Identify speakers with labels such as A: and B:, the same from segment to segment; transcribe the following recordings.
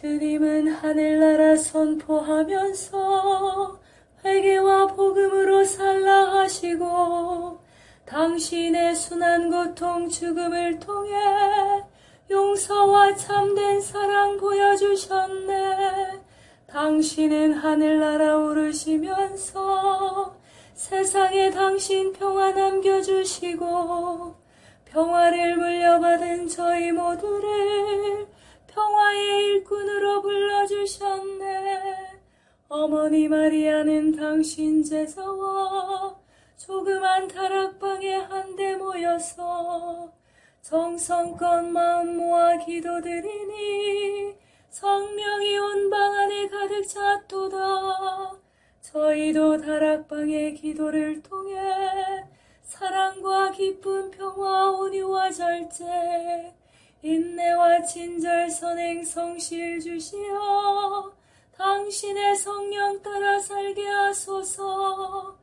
A: 주님은 하늘나라 선포하면서 회개와 복음으로 살라 하시고 당신의 순한 고통 죽음을 통해 용서와 참된 사랑 보여주셨네. 당신은 하늘나라 오르시면서 세상에 당신 평화 남겨주시고 평화를 물려받은 저희 모두를 평화의 일꾼으로 불러주셨네. 어머니 마리아는 당신 제자와 조그만 다락방에 한데 모여서 정성껏 마음 모아 기도드리니 성령이 온 방 안에 가득 찼도다. 저희도 다락방의 기도를 통해 사랑과 기쁨, 평화, 온유와 절제, 인내와 친절, 선행, 성실 주시어 당신의 성령 따라 살게 하소서.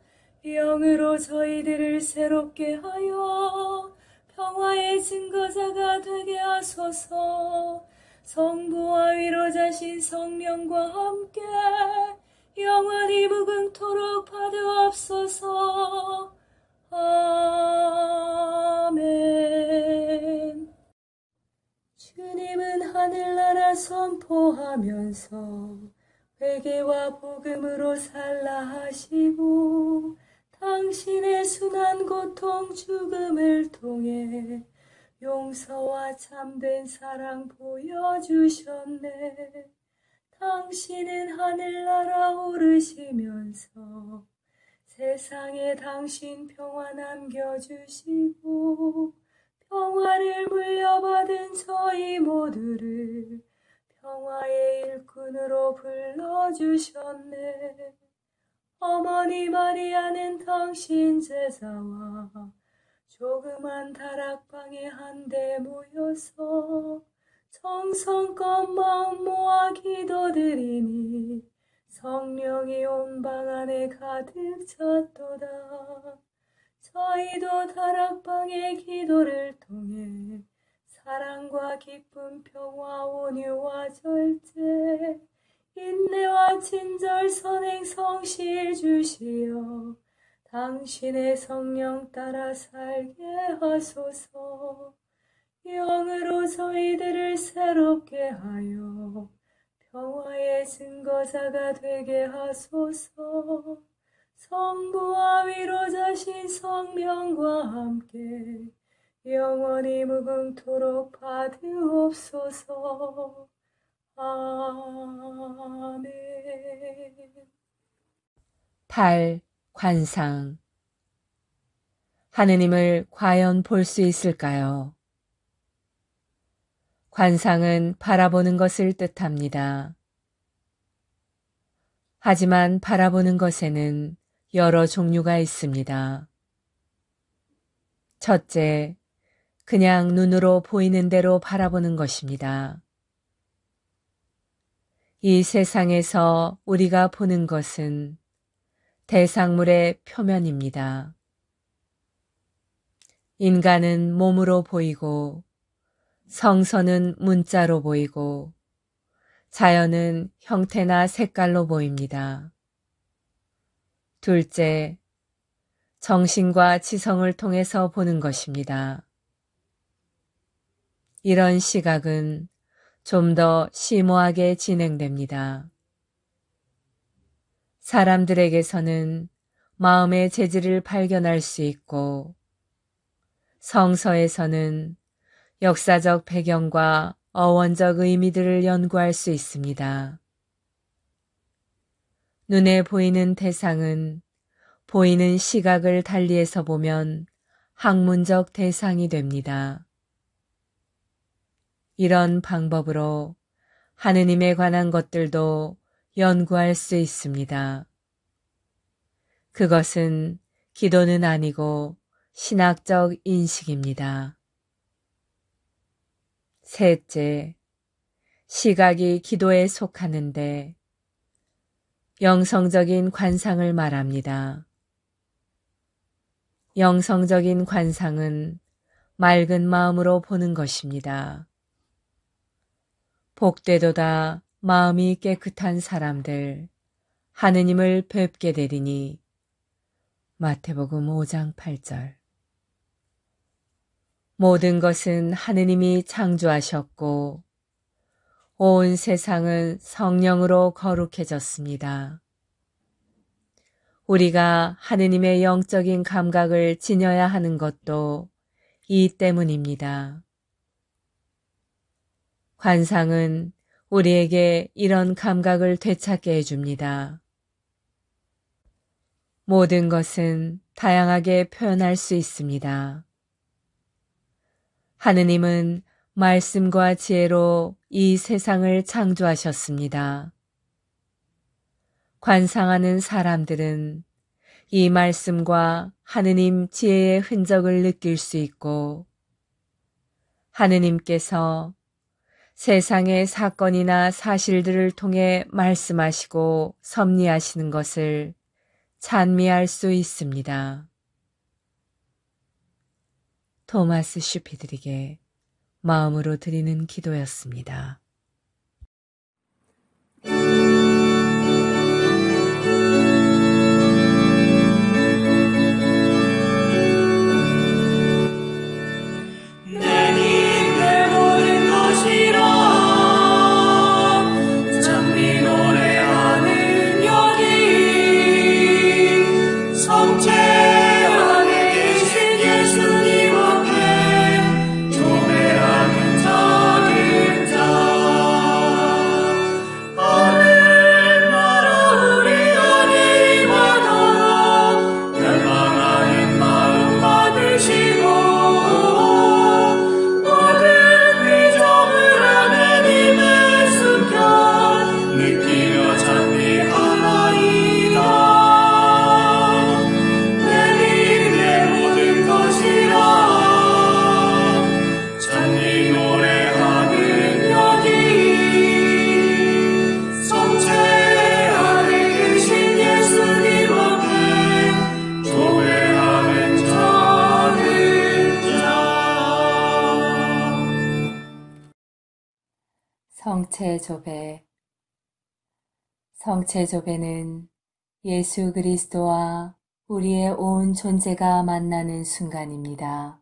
A: 영으로 저희들을 새롭게 하여 평화의 증거자가 되게 하소서. 성부와 위로자신 성령과 함께 영원히 무궁토록 받으옵소서. 아멘. 주님은 하늘나라 선포하면서 회개와 복음으로 살라 하시고 당신의 순한 고통 죽음을 통해 용서와 참된 사랑 보여주셨네. 당신은 하늘나라 오르시면서 세상에 당신 평화 남겨주시고 평화를 물려받은 저희 모두를 평화의 일꾼으로 불러주셨네. 어머니 마리아는 당신 제자와 조그만 다락방에 한데 모여서 정성껏 마음 모아 기도드리니 성령이 온 방 안에 가득 찼도다. 저희도 다락방의 기도를 통해 사랑과 기쁨, 평화, 온유와 절제, 인내와 친절, 선행, 성실 주시어 당신의 성령 따라 살게 하소서. 영으로 저희들을 새롭게 하여 평화의 증거자가 되게 하소서. 성부와 위로자신 성령과 함께 영원히 무궁토록 받으옵소서. 아멘.
B: 8. 관상. 하느님을 과연 볼 수 있을까요? 관상은 바라보는 것을 뜻합니다. 하지만 바라보는 것에는 여러 종류가 있습니다. 첫째, 그냥 눈으로 보이는 대로 바라보는 것입니다. 이 세상에서 우리가 보는 것은 대상물의 표면입니다. 인간은 몸으로 보이고 성서는 문자로 보이고 자연은 형태나 색깔로 보입니다. 둘째, 정신과 지성을 통해서 보는 것입니다. 이런 시각은 좀 더 심오하게 진행됩니다. 사람들에게서는 마음의 재질을 발견할 수 있고 성서에서는 역사적 배경과 어원적 의미들을 연구할 수 있습니다. 눈에 보이는 대상은 보이는 시각을 달리해서 보면 학문적 대상이 됩니다. 이런 방법으로 하느님에 관한 것들도 연구할 수 있습니다. 그것은 기도는 아니고 신학적 인식입니다. 셋째, 시각이 기도에 속하는데 영성적인 관상을 말합니다. 영성적인 관상은 맑은 마음으로 보는 것입니다. 복되도다 마음이 깨끗한 사람들 하느님을 뵙게 되리니. 마태복음 5장 8절. 모든 것은 하느님이 창조하셨고 온 세상은 성령으로 거룩해졌습니다. 우리가 하느님의 영적인 감각을 지녀야 하는 것도 이 때문입니다. 관상은 우리에게 이런 감각을 되찾게 해줍니다. 모든 것은 다양하게 표현할 수 있습니다. 하느님은 말씀과 지혜로 이 세상을 창조하셨습니다. 관상하는 사람들은 이 말씀과 하느님 지혜의 흔적을 느낄 수 있고 하느님께서 세상의 사건이나 사실들을 통해 말씀하시고 섭리하시는 것을 찬미할 수 있습니다. 토마스 슈피드릭의 마음으로 드리는 기도였습니다.
A: 성체조배. 성체조배는 예수 그리스도와 우리의 온 존재가 만나는 순간입니다.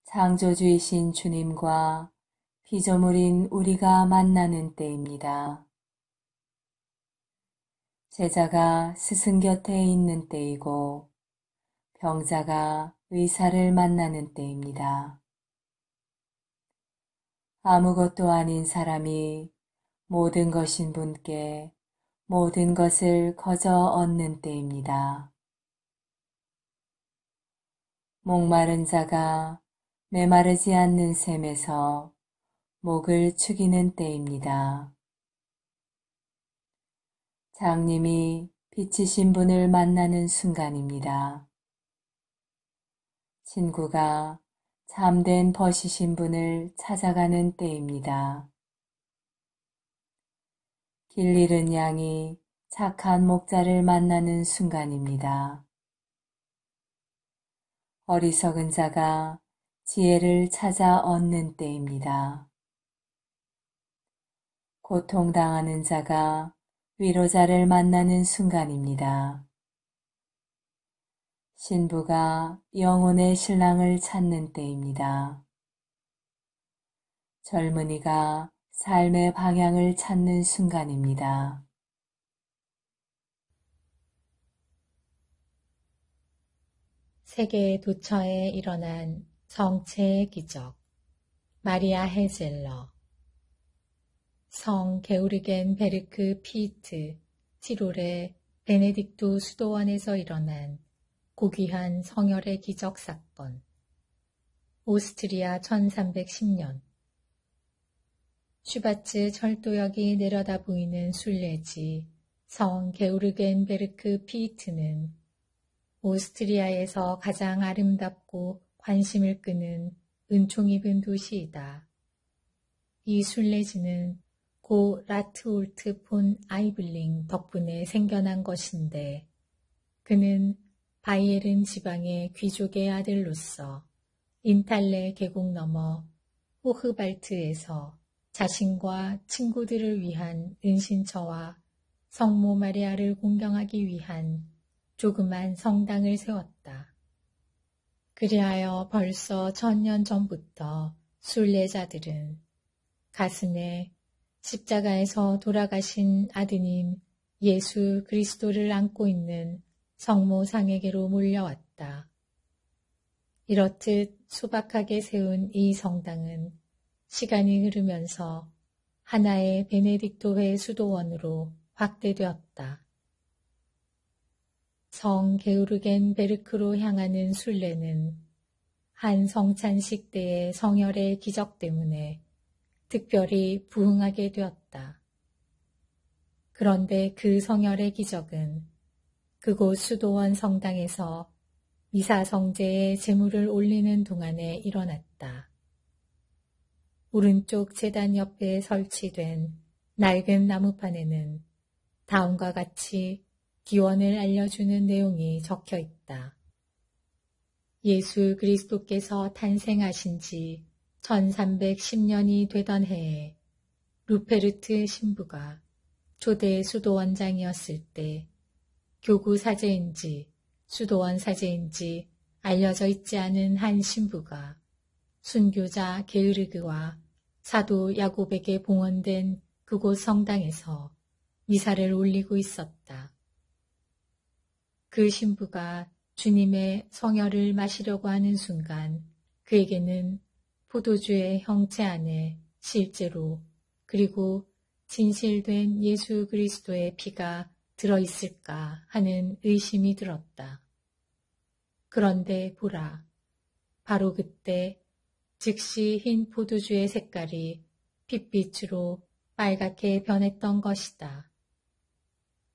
A: 창조주이신 주님과 피조물인 우리가 만나는 때입니다. 제자가 스승 곁에 있는 때이고 병자가 의사를 만나는 때입니다. 아무것도 아닌 사람이 모든 것인 분께 모든 것을 거저 얻는 때입니다. 목마른 자가 메마르지 않는 샘에서 목을 축이는 때입니다. 장님이 빛이신 분을 만나는 순간입니다. 친구가 참된 벗이신 분을 찾아가는 때입니다. 길 잃은 양이 착한 목자를 만나는 순간입니다. 어리석은 자가 지혜를 찾아 얻는 때입니다. 고통당하는 자가 위로자를 만나는 순간입니다. 신부가 영혼의 신랑을 찾는 때입니다. 젊은이가 삶의 방향을 찾는 순간입니다.
C: 세계 도처에 일어난 성체의 기적. 마리아 헤젤러. 성 게우르겐 베르크 피트 티롤의 베네딕토 수도원에서 일어난 고귀한 성혈의 기적 사건. 오스트리아 1310년. 슈바츠 철도역이 내려다 보이는 순례지 성 게우르겐베르크 피트는 오스트리아에서 가장 아름답고 관심을 끄는 은총 입은 도시이다. 이 순례지는 고 라트올트 폰 아이블링 덕분에 생겨난 것인데 그는 바이에른 지방의 귀족의 아들로서 인탈레 계곡 너머 호흐발트에서 자신과 친구들을 위한 은신처와 성모 마리아를 공경하기 위한 조그만 성당을 세웠다. 그리하여 벌써 1000년 전부터 순례자들은 가슴에 십자가에서 돌아가신 아드님 예수 그리스도를 안고 있는 성모 상에게로 몰려왔다. 이렇듯 소박하게 세운 이 성당은 시간이 흐르면서 하나의 베네딕토회 수도원으로 확대되었다. 성 게우르겐베르크로 향하는 순례는 한 성찬식 때의 성혈의 기적 때문에 특별히 부흥하게 되었다. 그런데 그 성혈의 기적은 그곳 수도원 성당에서 미사 성제에 제물을 올리는 동안에 일어났다. 오른쪽 제단 옆에 설치된 낡은 나무판에는 다음과 같이 기원을 알려주는 내용이 적혀 있다. 예수 그리스도께서 탄생하신 지 1310년이 되던 해에 루페르트 신부가 초대 수도원장이었을 때 교구 사제인지 수도원 사제인지 알려져 있지 않은 한 신부가 순교자 게으르그와 사도 야곱에게 봉헌된 그곳 성당에서 미사를 올리고 있었다. 그 신부가 주님의 성혈을 마시려고 하는 순간 그에게는 포도주의 형체 안에 실제로 그리고 진실된 예수 그리스도의 피가 들어있을까 하는 의심이 들었다. 그런데 보라, 바로 그때 즉시 흰 포도주의 색깔이 핏빛으로 빨갛게 변했던 것이다.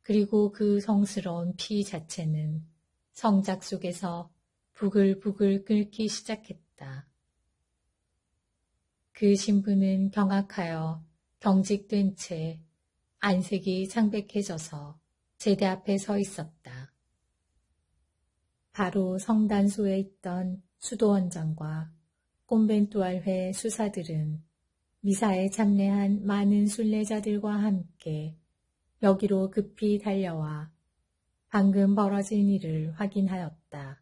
C: 그리고 그 성스러운 피 자체는 성작 속에서 부글부글 끓기 시작했다. 그 신부는 경악하여 경직된 채 안색이 창백해져서 제대 앞에 서 있었다. 바로 성단소에 있던 수도원장과 꼼벤투알회 수사들은 미사에 참례한 많은 순례자들과 함께 여기로 급히 달려와 방금 벌어진 일을 확인하였다.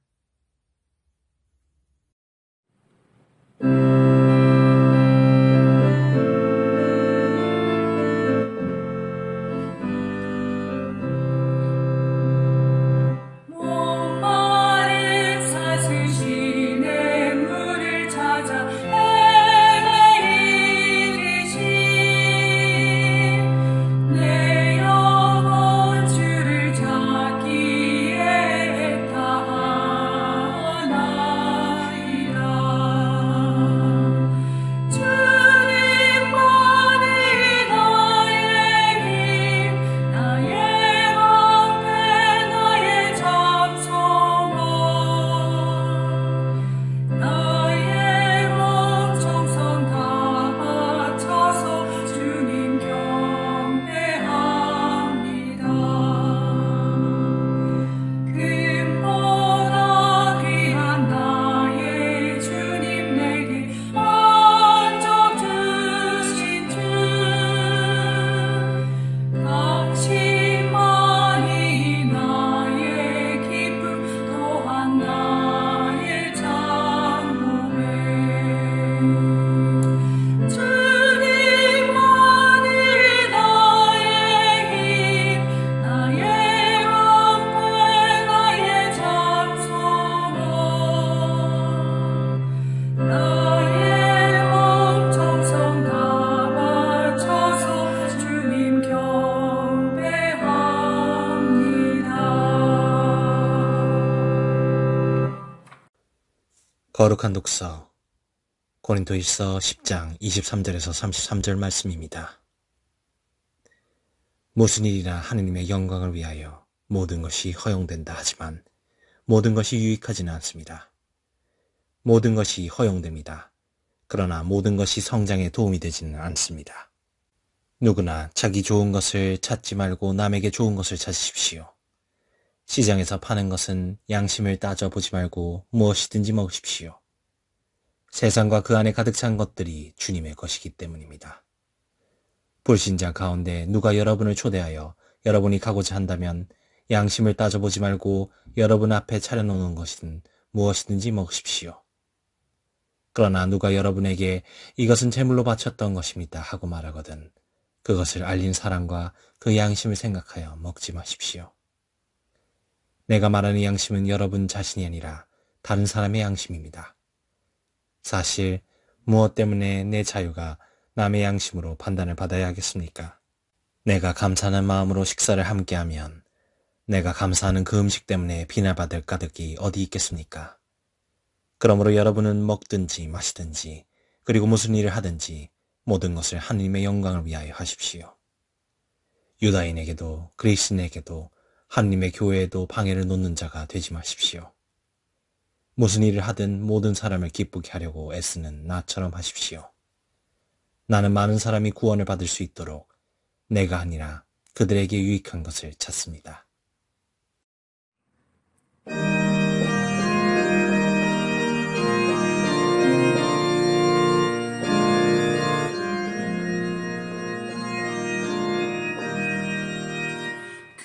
D: 거룩한 독서 고린도일서 10장 23절에서 33절 말씀입니다. 무슨 일이나 하느님의 영광을 위하여 모든 것이 허용된다 하지만 모든 것이 유익하지는 않습니다. 모든 것이 허용됩니다. 그러나 모든 것이 성장에 도움이 되지는 않습니다. 누구나 자기 좋은 것을 찾지 말고 남에게 좋은 것을 찾으십시오. 시장에서 파는 것은 양심을 따져보지 말고 무엇이든지 먹으십시오. 세상과 그 안에 가득 찬 것들이 주님의 것이기 때문입니다. 불신자 가운데 누가 여러분을 초대하여 여러분이 가고자 한다면 양심을 따져보지 말고 여러분 앞에 차려놓는 것은 무엇이든지 먹으십시오. 그러나 누가 여러분에게 이것은 제물로 바쳤던 것입니다 하고 말하거든 그것을 알린 사람과 그 양심을 생각하여 먹지 마십시오. 내가 말하는 양심은 여러분 자신이 아니라 다른 사람의 양심입니다. 사실 무엇 때문에 내 자유가 남의 양심으로 판단을 받아야 하겠습니까? 내가 감사하는 마음으로 식사를 함께하면 내가 감사하는 그 음식 때문에 비난받을 까닭이 어디 있겠습니까? 그러므로 여러분은 먹든지 마시든지 그리고 무슨 일을 하든지 모든 것을 하느님의 영광을 위하여 하십시오. 유다인에게도 그리스인에게도 하느님의 교회에도 방해를 놓는 자가 되지 마십시오. 무슨 일을 하든 모든 사람을 기쁘게 하려고 애쓰는 나처럼 하십시오. 나는 많은 사람이 구원을 받을 수 있도록 내가 아니라 그들에게 유익한 것을 찾습니다.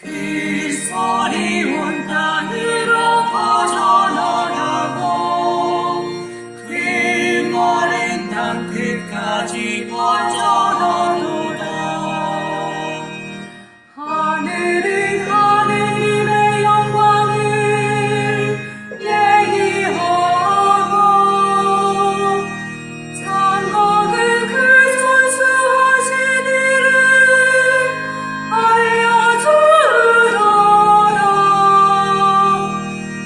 E: 그 소리 온 땅으로 퍼져나가고 그 마른 땅 끝까지 퍼져나도다. 하늘은 하느님의 영광을 얘기하고 장막은 그 선수하신 일을 알려주더라.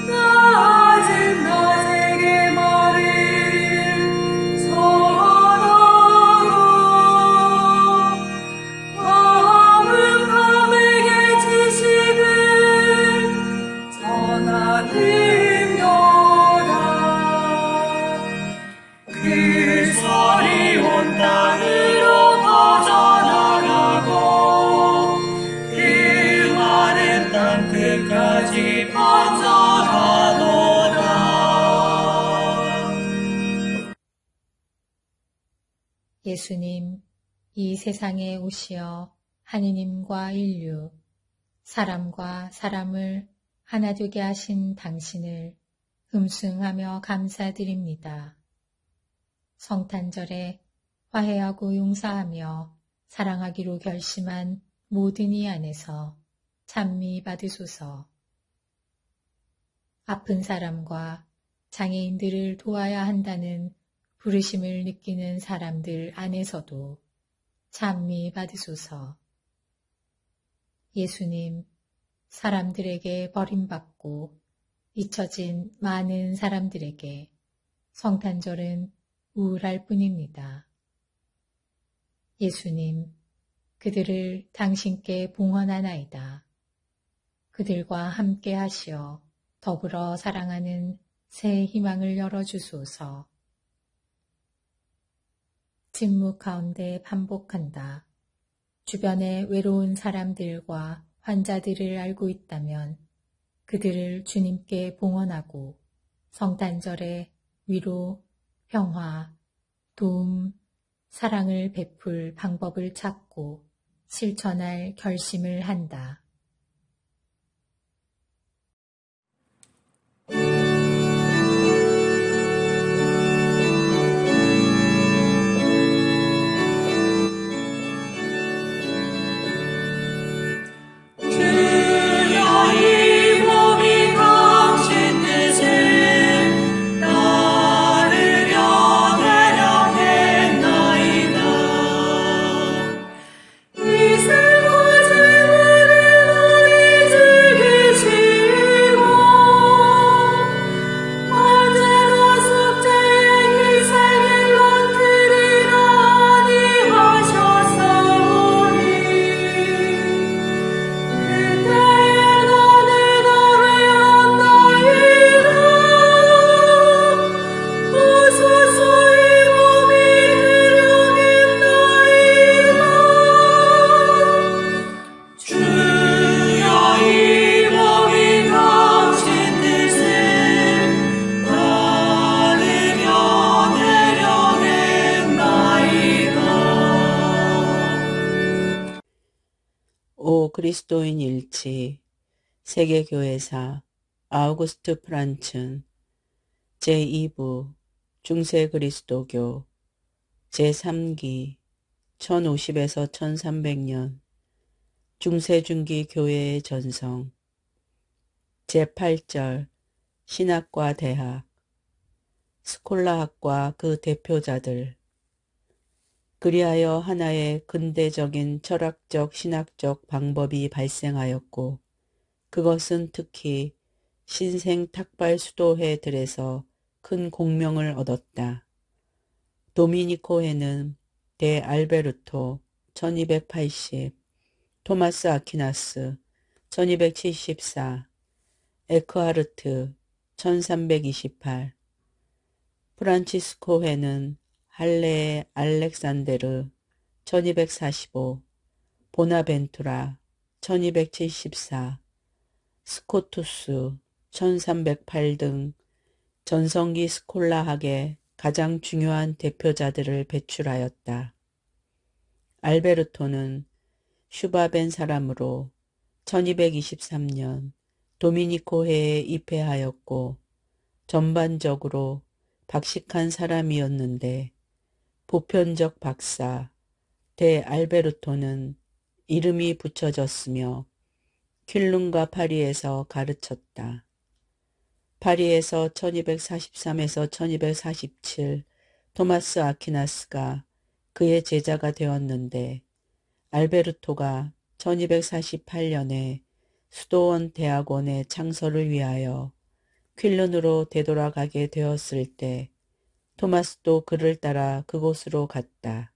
E: 낮은 낮에게 말을 전하고 밤은 밤에게 지식을 전하는도다. 그 소리 온 땅으로 퍼져나가고 그 마른 땅 끝까지 퍼져가도다.
C: 예수님, 이 세상에 오시어 하느님과 인류, 사람과 사람을 하나 되게 하신 당신을 흠숭하며 감사드립니다. 성탄절에 화해하고 용서하며 사랑하기로 결심한 모든 이 안에서 찬미 받으소서. 아픈 사람과 장애인들을 도와야 한다는 부르심을 느끼는 사람들 안에서도 찬미 받으소서. 예수님, 사람들에게 버림받고 잊혀진 많은 사람들에게 성탄절은 우울할 뿐입니다. 예수님, 그들을 당신께 봉헌하나이다. 그들과 함께 하시어 더불어 사랑하는 새 희망을 열어주소서. 침묵 가운데 반복한다. 주변에 외로운 사람들과 환자들을 알고 있다면 그들을 주님께 봉헌하고 성탄절에 위로, 평화, 도움, 사랑을 베풀 방법을 찾고 실천할 결심을 한다.
E: 이슬과 제물을
F: 그리스도인 일치 세계교회사 아우구스트 프란츠 제2부 중세 그리스도교 제3기 1050에서 1300년 중세중기 교회의 전성 제8절 신학과 대학 스콜라학과 그 대표자들 그리하여 하나의 근대적인 철학적 신학적 방법이 발생하였고 그것은 특히 신생 탁발 수도회들에서 큰 공명을 얻었다. 도미니코회는 데 알베르토 1280, 토마스 아퀴나스 1274, 에크하르트 1328, 프란치스코회는 할레의 알렉산데르 1245, 보나벤투라 1274, 스코투스 1308 등 전성기 스콜라학의 가장 중요한 대표자들을 배출하였다. 알베르토는 슈바벤 사람으로 1223년 도미니코회에 입회하였고 전반적으로 박식한 사람이었는데 보편적 박사 데 알베르토는 이름이 붙여졌으며 퀼룬과 파리에서 가르쳤다. 파리에서 1243에서 1247 토마스 아퀴나스가 그의 제자가 되었는데 알베르토가 1248년에 수도원 대학원의 창설을 위하여 퀼룬으로 되돌아가게 되었을 때 토마스도 그를 따라 그곳으로 갔다.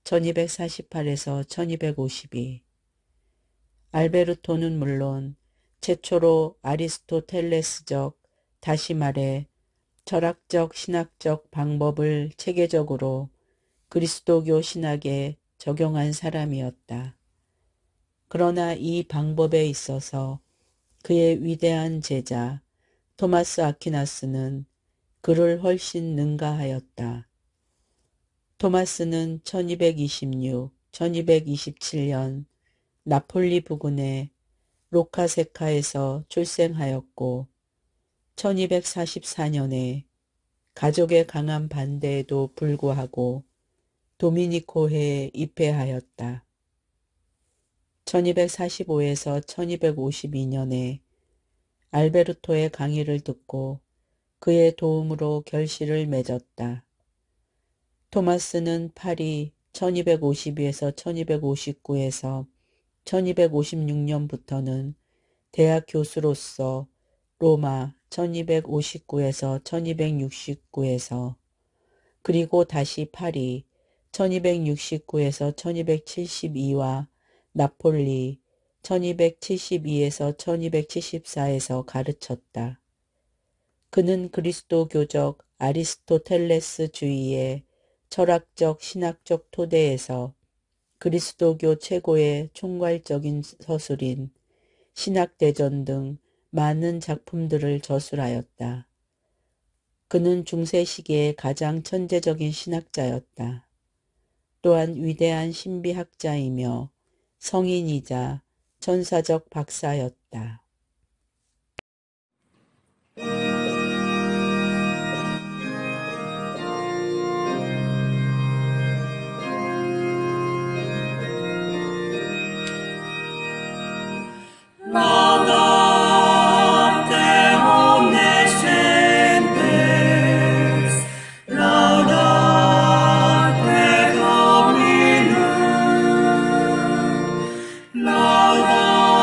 F: 1248에서 1252 알베르토는 물론 최초로 아리스토텔레스적 다시 말해 철학적 신학적 방법을 체계적으로 그리스도교 신학에 적용한 사람이었다. 그러나 이 방법에 있어서 그의 위대한 제자 토마스 아퀴나스는 그를 훨씬 능가하였다. 토마스는 1226, 1227년 나폴리 부근의 로카세카에서 출생하였고 1244년에 가족의 강한 반대에도 불구하고 도미니코회에 입회하였다. 1245에서 1252년에 알베르토의 강의를 듣고 그의 도움으로 결실을 맺었다. 토마스는 파리 1252에서 1259에서 1256년부터는 대학 교수로서 로마 1259에서 1269에서 그리고 다시 파리 1269에서 1272와 나폴리 1272에서 1274에서 가르쳤다. 그는 그리스도교적 아리스토텔레스주의의 철학적 신학적 토대에서 그리스도교 최고의 총괄적인 서술인 신학대전 등 많은 작품들을 저술하였다. 그는 중세 시기의 가장 천재적인 신학자였다. 또한 위대한 신비학자이며 성인이자 천사적 박사였다.
E: Laudate omnes gentes, laudate Dominum, laudate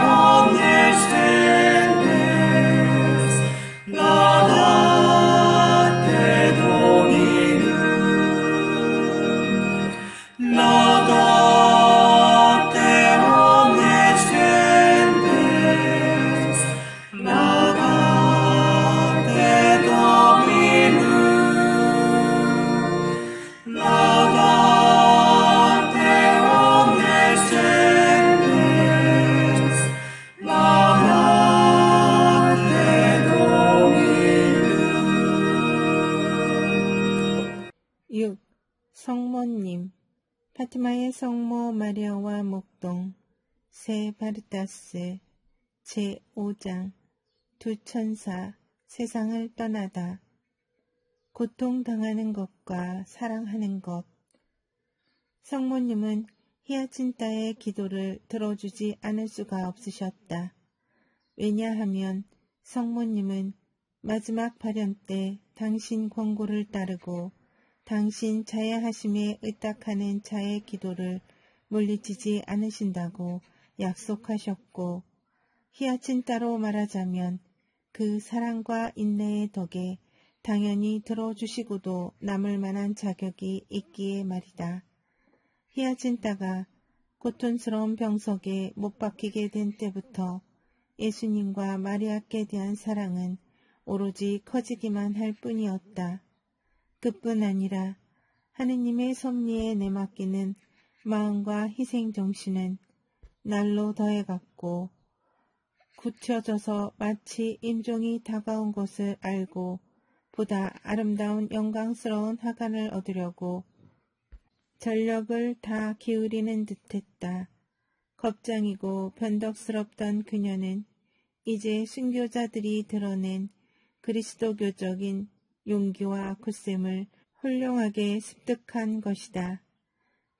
E: omnes gentes, laudate Dominum, laudate omnes gentes, laudate Dominum, laudate omnes gentes, laudate Dominum.
G: 6. 성모님 파티마의 성모 마리아와 목동 세 바르타스 제5장 두 천사 세상을 떠나다 고통당하는 것과 사랑하는 것. 성모님은 히아친타의 기도를 들어주지 않을 수가 없으셨다. 왜냐하면 성모님은 마지막 발현 때 당신 권고를 따르고 당신 자애하심에 의탁하는 자의 기도를 물리치지 않으신다고 약속하셨고, 히아친타로 말하자면 그 사랑과 인내의 덕에 당연히 들어주시고도 남을 만한 자격이 있기에 말이다. 히아친타가 고통스러운 병석에 못 박히게 된 때부터 예수님과 마리아께 대한 사랑은 오로지 커지기만 할 뿐이었다. 그뿐 아니라 하느님의 섭리에 내맡기는 마음과 희생정신은 날로 더해갔고, 굳혀져서 마치 임종이 다가온 것을 알고 보다 아름다운 영광스러운 하간을 얻으려고 전력을 다 기울이는 듯했다. 겁장이고 변덕스럽던 그녀는 이제 순교자들이 드러낸 그리스도교적인 용기와 굳셈을 훌륭하게 습득한 것이다.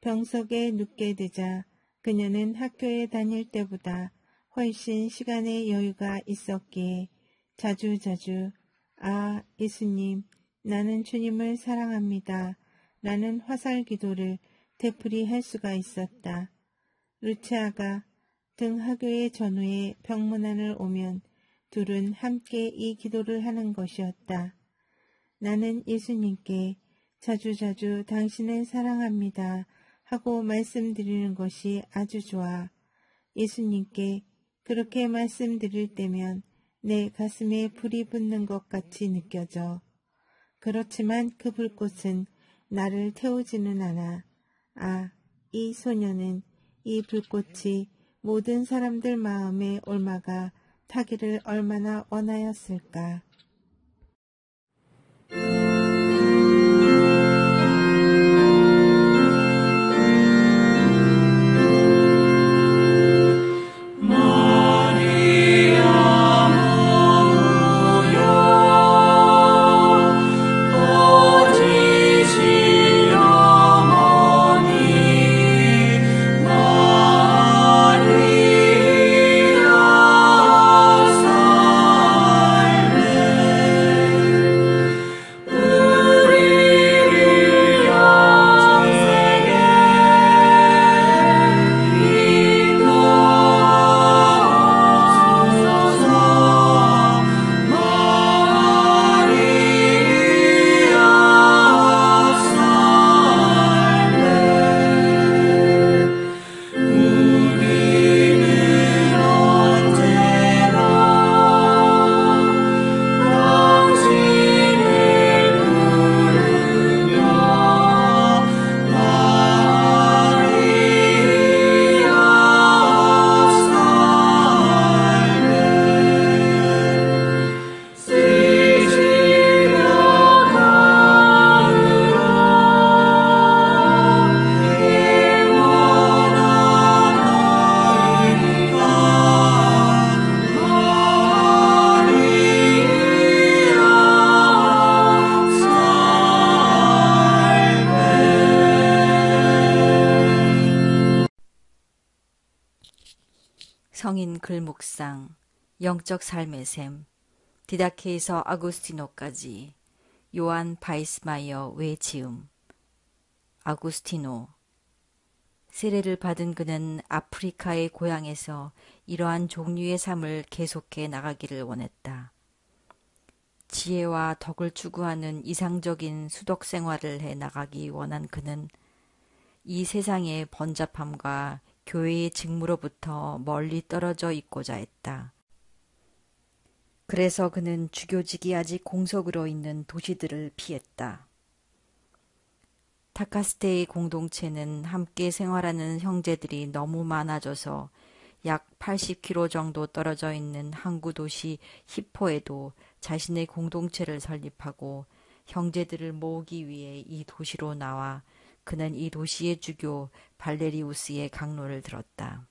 G: 병석에 눕게 되자 그녀는 학교에 다닐 때보다 훨씬 시간의 여유가 있었기에 자주자주 아, 예수님, 나는 주님을 사랑합니다. 라는 화살 기도를 되풀이할 수가 있었다. 루치아가 등하교의 전후에 병문안을 오면 둘은 함께 이 기도를 하는 것이었다. 나는 예수님께 자주자주 당신을 사랑합니다 하고 말씀드리는 것이 아주 좋아. 예수님께 그렇게 말씀드릴 때면 내 가슴에 불이 붙는 것 같이 느껴져. 그렇지만 그 불꽃은 나를 태우지는 않아. 아, 이 소녀는 이 불꽃이 모든 사람들 마음에 올마가 타기를 얼마나 원하였을까.
H: 성인 글묵상, 영적 삶의 셈, 디다케에서 아구스티노까지, 요한 바이스마이어 외지음. 아구스티노. 세례를 받은 그는 아프리카의 고향에서 이러한 종류의 삶을 계속해 나가기를 원했다. 지혜와 덕을 추구하는 이상적인 수덕 생활을 해 나가기 원한 그는 이 세상의 번잡함과 교회의 직무로부터 멀리 떨어져 있고자 했다. 그래서 그는 주교직이 아직 공석으로 있는 도시들을 피했다. 타카스테의 공동체는 함께 생활하는 형제들이 너무 많아져서 약 80km 정도 떨어져 있는 항구 도시 히포에도 자신의 공동체를 설립하고 형제들을 모으기 위해 이 도시로 나와 그는 이 도시의 주교 발레리우스의 강론을 들었다.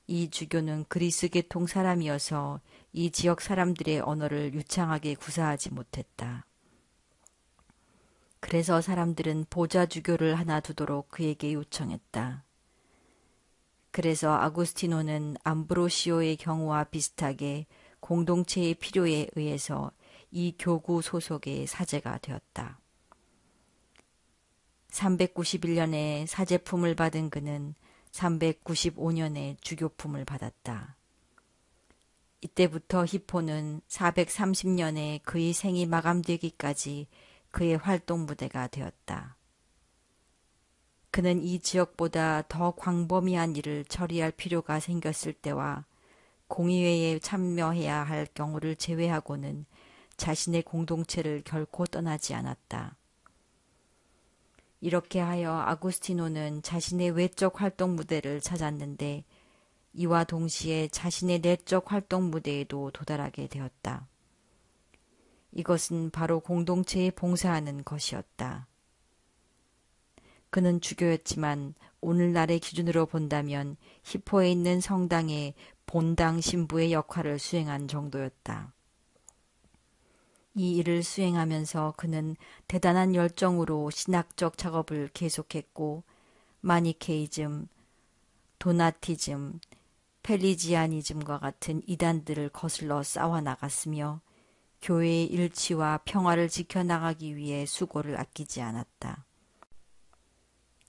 H: 이 주교는 그리스 계통 사람이어서 이 지역 사람들의 언어를 유창하게 구사하지 못했다. 그래서 사람들은 보좌 주교를 하나 두도록 그에게 요청했다. 그래서 아구스티노는 암브로시오의 경우와 비슷하게 공동체의 필요에 의해서 이 교구 소속의 사제가 되었다. 391년에 사제품을 받은 그는 395년에 주교품을 받았다. 이때부터 히포는 430년에 그의 생이 마감되기까지 그의 활동 무대가 되었다. 그는 이 지역보다 더 광범위한 일을 처리할 필요가 생겼을 때와 공의회에 참여해야 할 경우를 제외하고는 자신의 공동체를 결코 떠나지 않았다. 이렇게 하여 아구스티노는 자신의 외적 활동 무대를 찾았는데 이와 동시에 자신의 내적 활동 무대에도 도달하게 되었다. 이것은 바로 공동체에 봉사하는 것이었다. 그는 주교였지만 오늘날의 기준으로 본다면 히포에 있는 성당의 본당 신부의 역할을 수행한 정도였다. 이 일을 수행하면서 그는 대단한 열정으로 신학적 작업을 계속했고 마니케이즘, 도나티즘, 펠리지아니즘과 같은 이단들을 거슬러 싸워나갔으며 교회의 일치와 평화를 지켜나가기 위해 수고를 아끼지 않았다.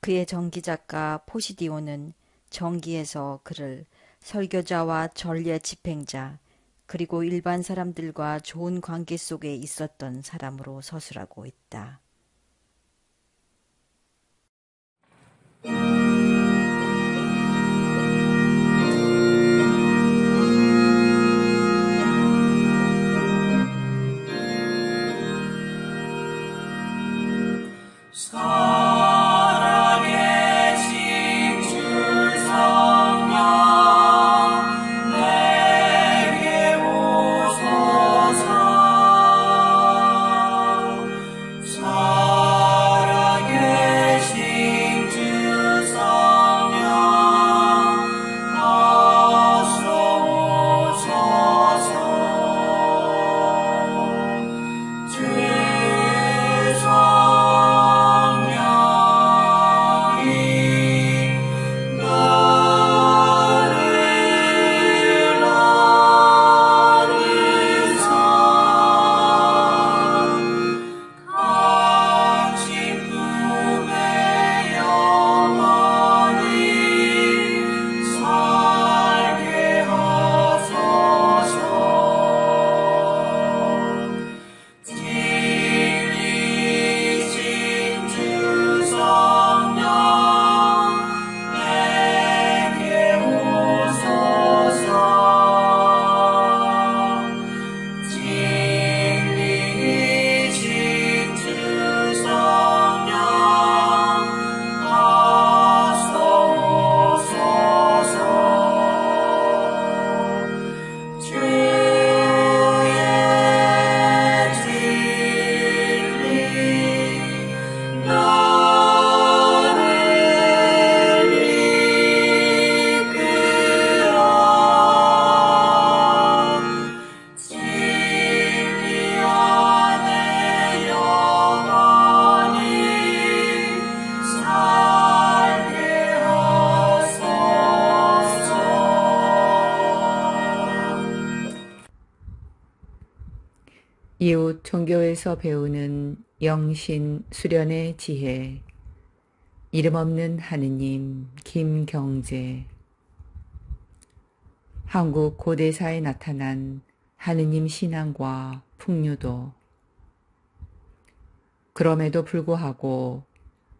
H: 그의 정기작가 포시디오는 정기에서 그를 설교자와 전례 집행자 그리고 일반 사람들과 좋은 관계 속에 있었던 사람으로 서술하고 있다.
E: 살아계신 주 성령 내게 오소서. 살아계신 주 성령 어서 오소서. 주
B: 이웃 종교에서 배우는 영신 수련의 지혜. 이름 없는 하느님 김경재. 한국 고대사에 나타난 하느님 신앙과 풍류도. 그럼에도 불구하고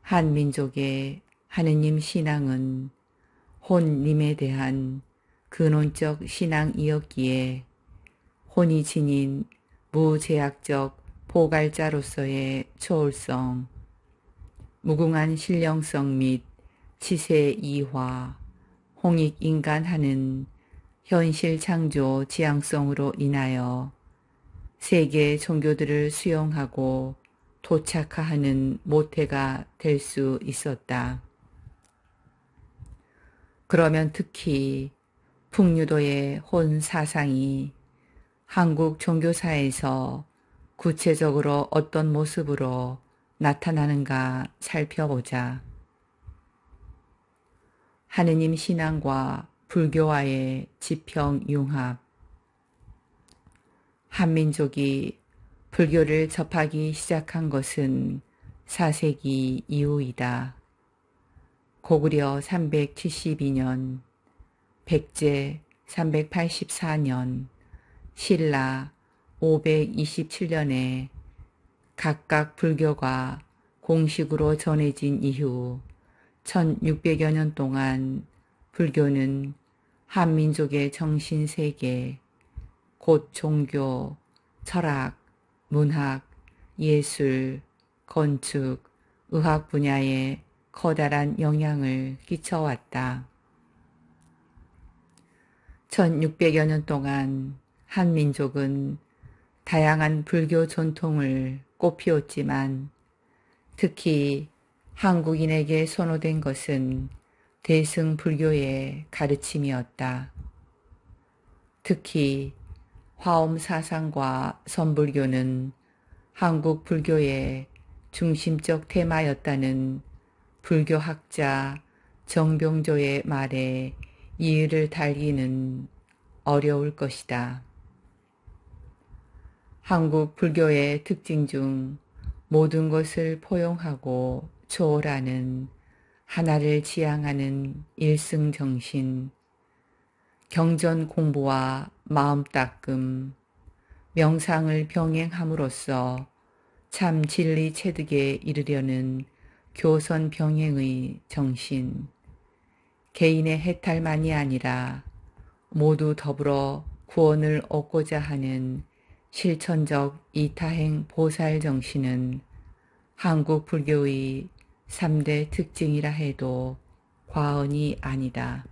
B: 한 민족의 하느님 신앙은 혼님에 대한 근원적 신앙이었기에 혼이 지닌 무제약적 포괄자로서의 초월성, 무궁한 신령성 및 치세 이화, 홍익인간하는 현실 창조 지향성으로 인하여 세계 종교들을 수용하고
F: 도착하는 모태가 될 수 있었다. 그러면 특히 풍류도의 혼 사상이 한국 종교사에서 구체적으로 어떤 모습으로 나타나는가 살펴보자. 하느님 신앙과 불교와의 지평융합. 한민족이 불교를 접하기 시작한 것은 4세기 이후이다. 고구려 372년, 백제 384년, 신라 527년에 각각 불교가 공식으로 전해진 이후 1600여 년 동안 불교는 한민족의 정신세계, 곧 종교, 철학, 문학, 예술, 건축, 의학 분야에 커다란 영향을 끼쳐왔다. 1600여 년 동안 한민족은 다양한 불교 전통을 꽃피웠지만 특히 한국인에게 선호된 것은 대승불교의 가르침이었다. 특히 화엄사상과 선불교는 한국 불교의 중심적 테마였다는 불교학자 정병조의 말에 이의를 달기는 어려울 것이다. 한국 불교의 특징 중 모든 것을 포용하고 초월하는 하나를 지향하는 일승정신, 경전 공부와 마음 닦음, 명상을 병행함으로써 참 진리 체득에 이르려는 교선 병행의 정신, 개인의 해탈만이 아니라 모두 더불어 구원을 얻고자 하는 실천적 이타행 보살 정신은 한국 불교의 3대 특징이라 해도 과언이 아니다.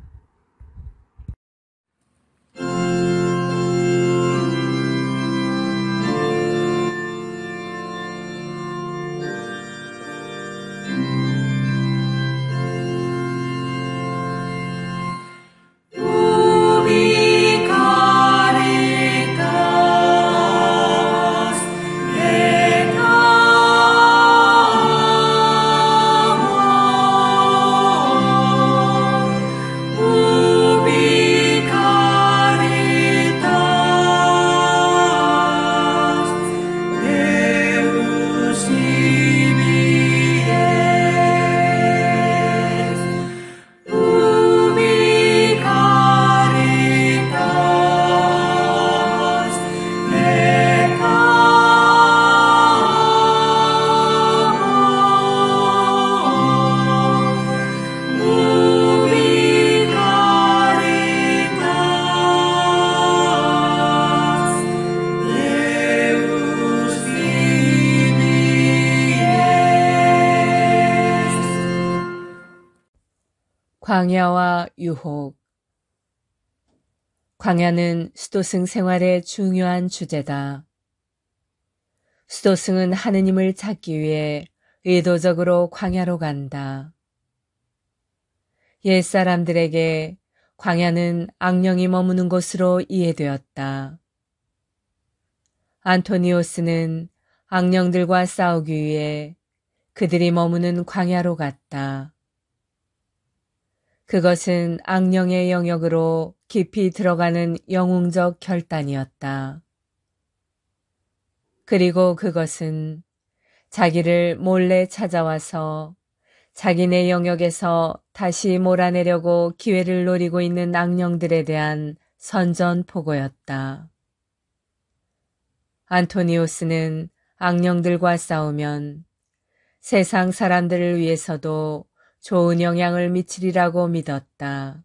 B: 광야와 유혹. 광야는 수도승 생활의 중요한 주제다. 수도승은 하느님을 찾기 위해 의도적으로 광야로 간다. 옛사람들에게 광야는 악령이 머무는 곳으로 이해되었다. 안토니오스는 악령들과 싸우기 위해 그들이 머무는 광야로 갔다. 그것은 악령의 영역으로 깊이 들어가는 영웅적 결단이었다. 그리고 그것은 자기를 몰래 찾아와서 자기네 영역에서 다시 몰아내려고 기회를 노리고 있는 악령들에 대한 선전포고였다. 안토니오스는 악령들과 싸우면 세상 사람들을 위해서도 좋은 영향을 미치리라고 믿었다.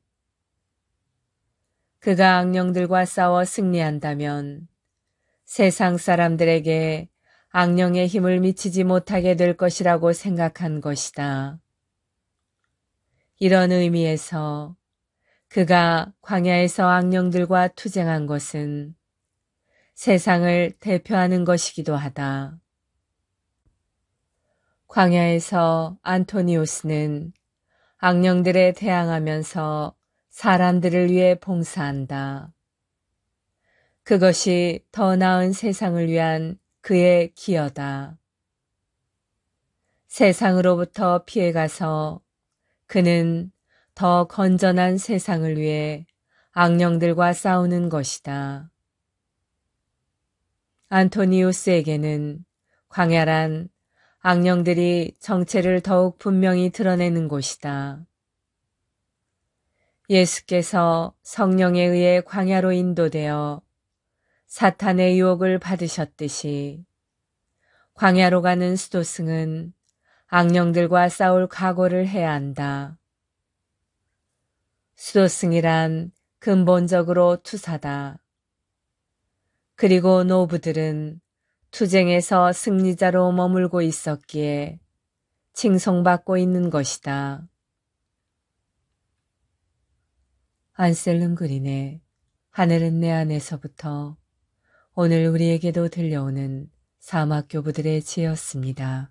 B: 그가 악령들과 싸워 승리한다면 세상 사람들에게 악령의 힘을 미치지 못하게 될 것이라고 생각한 것이다. 이런 의미에서 그가 광야에서 악령들과 투쟁한 것은 세상을 대표하는 것이기도 하다. 광야에서 안토니우스는 악령들에 대항하면서 사람들을 위해 봉사한다. 그것이 더 나은 세상을 위한 그의 기여다. 세상으로부터 피해가서 그는 더 건전한 세상을 위해 악령들과 싸우는 것이다. 안토니우스에게는 광야란 악령들이 정체를 더욱 분명히 드러내는 곳이다. 예수께서 성령에 의해 광야로 인도되어 사탄의 유혹을 받으셨듯이 광야로 가는 수도승은 악령들과 싸울 각오를 해야 한다. 수도승이란 근본적으로 투사다. 그리고 노부들은 투쟁에서 승리자로 머물고 있었기에 칭송받고 있는 것이다. 안셀름 그린의 하늘은 내 안에서부터 오늘 우리에게도 들려오는 사막교부들의 지혜였습니다.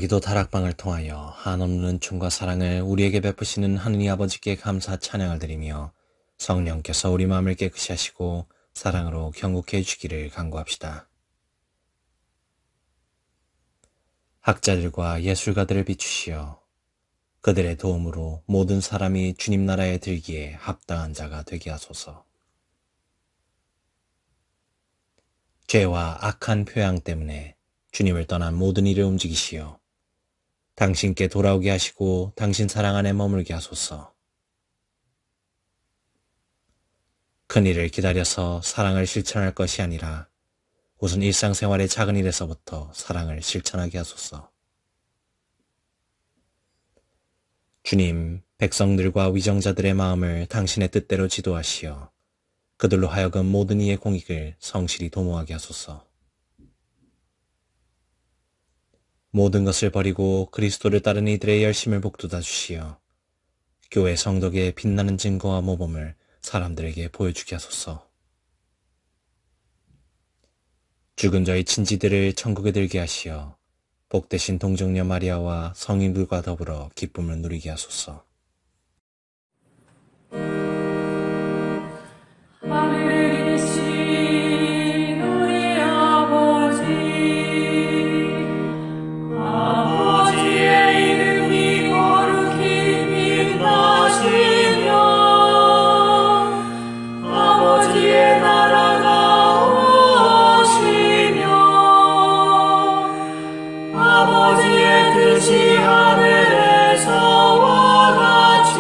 D: 기도 다락방을 통하여 한없는 은총과 사랑을 우리에게 베푸시는 하느님 아버지께 감사 찬양을 드리며 성령께서 우리 마음을 깨끗이 하시고 사랑으로 경국해 주기를 간구합시다. 학자들과 예술가들을 비추시어 그들의 도움으로 모든 사람이 주님 나라에 들기에 합당한 자가 되게 하소서. 죄와 악한 표양 때문에 주님을 떠난 모든 일을 움직이시어 당신께 돌아오게 하시고 당신 사랑 안에 머물게 하소서. 큰 일을 기다려서 사랑을 실천할 것이 아니라 우선 일상생활의 작은 일에서부터 사랑을 실천하게 하소서. 주님, 백성들과 위정자들의 마음을 당신의 뜻대로 지도하시어 그들로 하여금 모든 이의 공익을 성실히 도모하게 하소서. 모든 것을 버리고 그리스도를 따르는 이들의 열심을 북돋아 주시어 교회 성덕의 빛나는 증거와 모범을 사람들에게 보여주게 하소서. 죽은 저희 친지들을 천국에 들게 하시어 복되신 동정녀 마리아와 성인들과 더불어 기쁨을 누리게 하소서.
E: 하늘에 계신 우리 아버지의 이름이 거룩히 빛나시며 아버지의 나라가 오시며 아버지의 뜻이 하늘에서와 같이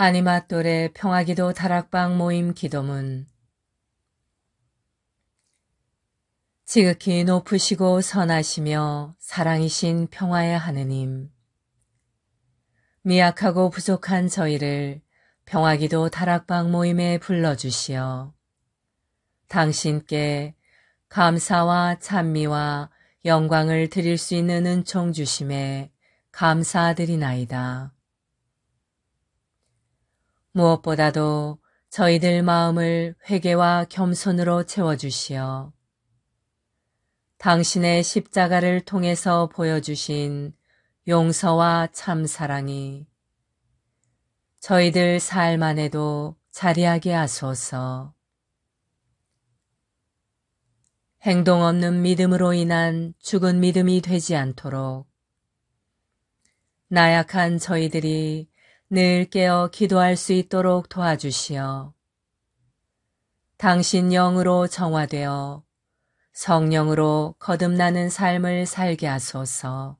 B: 아니마똘의 평화기도 다락방 모임 기도문. 지극히 높으시고 선하시며 사랑이신 평화의 하느님, 미약하고 부족한 저희를 평화기도 다락방 모임에 불러주시어 당신께 감사와 찬미와 영광을 드릴 수 있는 은총 주심에 감사드리나이다. 무엇보다도 저희들 마음을 회개와 겸손으로 채워주시어 당신의 십자가를 통해서 보여주신 용서와 참사랑이 저희들 삶 안에도 자리하게 하소서. 행동 없는 믿음으로 인한 죽은 믿음이 되지 않도록 나약한 저희들이 늘 깨어 기도할 수 있도록 도와주시어 당신 영으로 정화되어 성령으로 거듭나는 삶을 살게 하소서.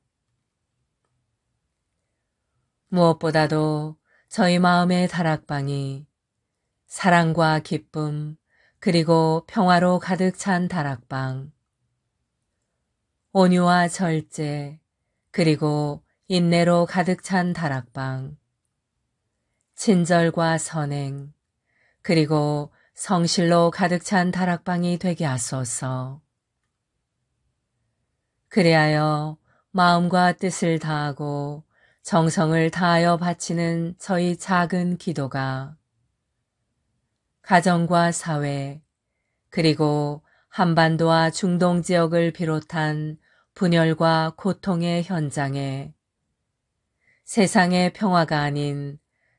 B: 무엇보다도 저희 마음의 다락방이 사랑과 기쁨 그리고 평화로 가득 찬 다락방, 온유와 절제 그리고 인내로 가득 찬 다락방, 친절과 선행 그리고 성실로 가득 찬 다락방이 되게 하소서. 그리하여 마음과 뜻을 다하고 정성을 다하여 바치는 저희 작은 기도가 가정과 사회 그리고 한반도와 중동 지역을 비롯한 분열과 고통의 현장에 세상의 평화가 아닌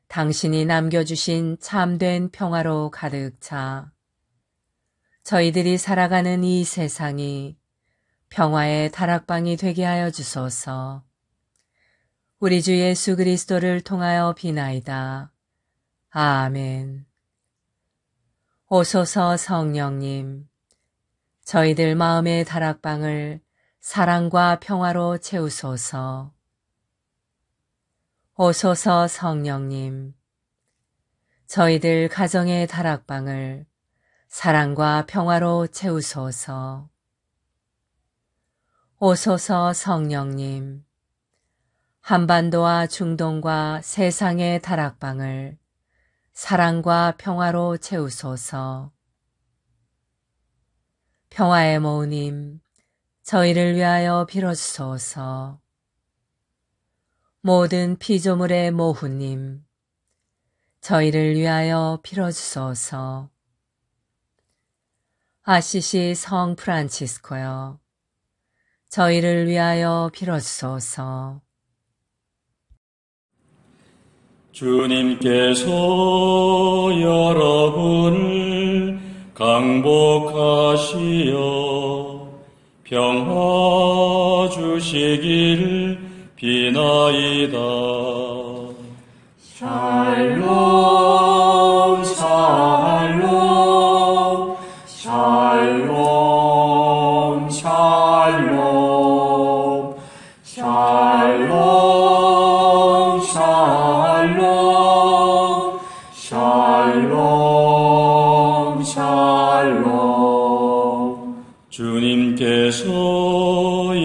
B: 당신이 남겨주신 참된 평화로 가득 차 저희들이 살아가는 이 세상이 평화의 다락방이 되게 하여 주소서. 우리 주 예수 그리스도를 통하여 비나이다. 아멘. 오소서 성령님, 저희들 마음의 다락방을 사랑과 평화로 채우소서. 오소서 성령님, 저희들 가정의 다락방을 사랑과 평화로 채우소서. 오소서 성령님, 한반도와 중동과 세상의 다락방을 사랑과 평화로 채우소서. 평화의 모우님, 저희를 위하여 빌어주소서. 모든 피조물의 모후님, 저희를 위하여 빌어주소서. 아시시 성 프란치스코여, 저희를 위하여 빌어주소서.
E: 주님께서 여러분을 강복하시어 평화 주시길 비나이다. 샬롬 샬롬 샬롬 샬롬 샬롬 샬롬 샬롬 샬롬. 주님께서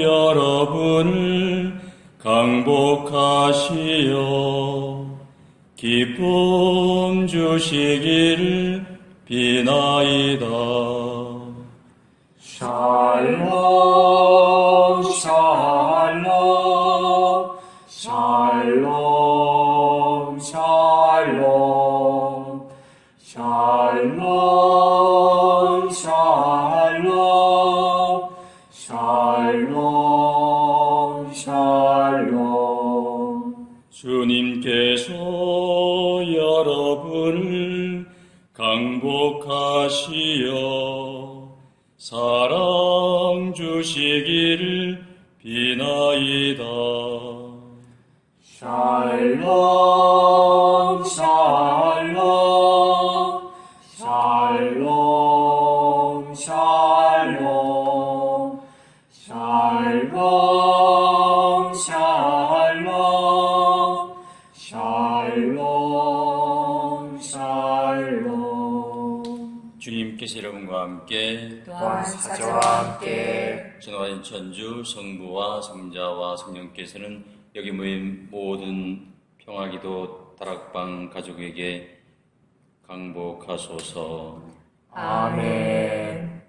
E: 여러분을 강복하시어 기쁨 주시기를 비나이다. 샬롬 샬롬 샬롬 샬롬 샬롬 샬롬 샬롬 샬롬. 주님께서 여러분을 강복하시어 사랑 주시기를 비나이다. 샬롬 샬롬 샬롬 샬롬 샬롬 샬롬 샬롬 주님께서 여러분과 함께
I: 또한 사자와 함께
E: 전화인 천주 성부와 성자와 성령께서는 여기 모인 모든 평화기도 다락방 가족에게 강복하소서.
I: 아멘.